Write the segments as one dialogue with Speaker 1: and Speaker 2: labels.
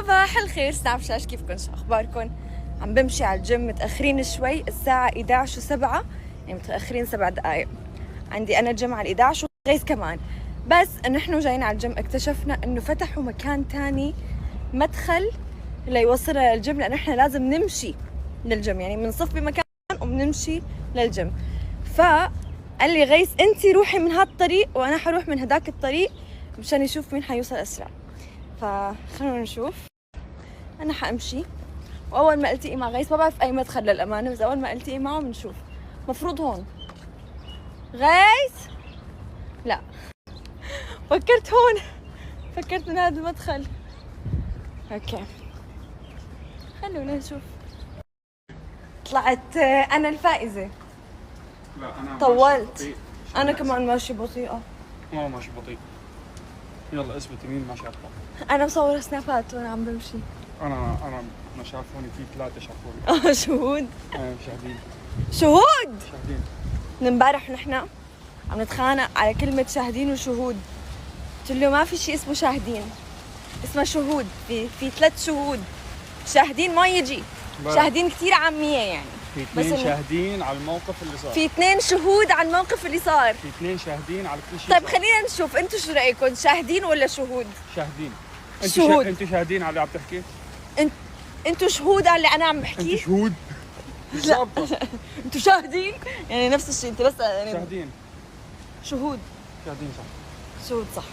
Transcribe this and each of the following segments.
Speaker 1: صباح الخير سناب شاش، كيفكن؟ شو اخباركن؟ عم بمشي على الجيم، متاخرين شوي، الساعه 11:07، يعني متاخرين 7 دقائق. عندي انا جيم على 11 وغيث كمان. بس نحن جايين على الجيم اكتشفنا انه فتحوا مكان تاني، مدخل ليوصلنا للجيم، لانه احنا لازم نمشي للجيم، يعني بنصف بمكان وبنمشي للجيم. فقال لي غيث انتي روحي من هذا الطريق وانا حروح من هداك الطريق مشان يشوف مين حيوصل اسرع. فخلونا نشوف. انا حامشي، واول ما التقي مع غيث، ما بعرف اي مدخل للامانه، بس اول ما التقي معه بنشوف. مفروض هون غيث، لا فكرت هون، فكرت من هذا المدخل. اوكي خلونا نشوف. طلعت انا الفائزه.
Speaker 2: لا انا
Speaker 1: طولت. انا كمان ماشي بطيئه.
Speaker 2: ما ماشي بطيء. يلا اثبت يمين ماشي على الطريق.
Speaker 1: انا مصوره سنابات وانا عم بمشي.
Speaker 2: انا شافوني في 3 شافوني.
Speaker 1: شهود.
Speaker 2: شاهدين.
Speaker 1: شهود.
Speaker 2: شاهدين.
Speaker 1: من امبارح نحن عم نتخانق على كلمة شاهدين وشهود. قلت له ما في شيء اسمه شاهدين، اسمه شهود. في 3 شهود. شاهدين ما يجي. شاهدين كثير عامية يعني.
Speaker 2: في 2 شاهدين على الموقف اللي صار.
Speaker 1: في 2 شهود على الموقف اللي صار.
Speaker 2: في 2 شاهدين على كل شيء.
Speaker 1: طيب خلينا نشوف انتم شو رأيكم، شاهدين ولا شهود؟
Speaker 2: شاهدين.
Speaker 1: شهود.
Speaker 2: انتوا شاهدين على اللي عم تحكي؟
Speaker 1: انتوا شهود على اللي انا عم بحكيه؟
Speaker 2: انتوا شهود؟
Speaker 1: لا انتوا شاهدين يعني نفس الشيء، انت بس يعني
Speaker 2: شاهدين.
Speaker 1: شهود.
Speaker 2: شاهدين صح.
Speaker 1: شهود صح.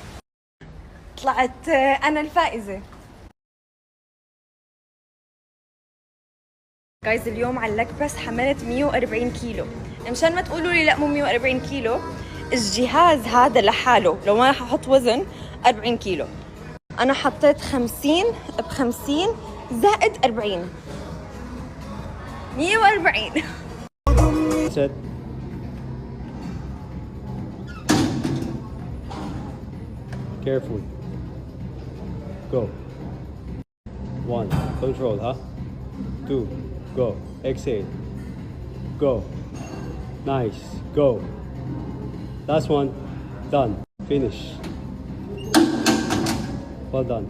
Speaker 1: طلعت انا الفائزة. جايز اليوم على اللاك بريس حملت 140 كيلو. مشان ما تقولوا لي لا مو 140 كيلو، الجهاز هذا لحاله لو ما ححط وزن 40 كيلو. انا حطيت 50 ب50 زائد 40، 140.
Speaker 3: Set. Carefully. Go. 1. Control, huh? 2. Go. Exhale. Go. Nice. Go. Last one. Done. Finish. Well done.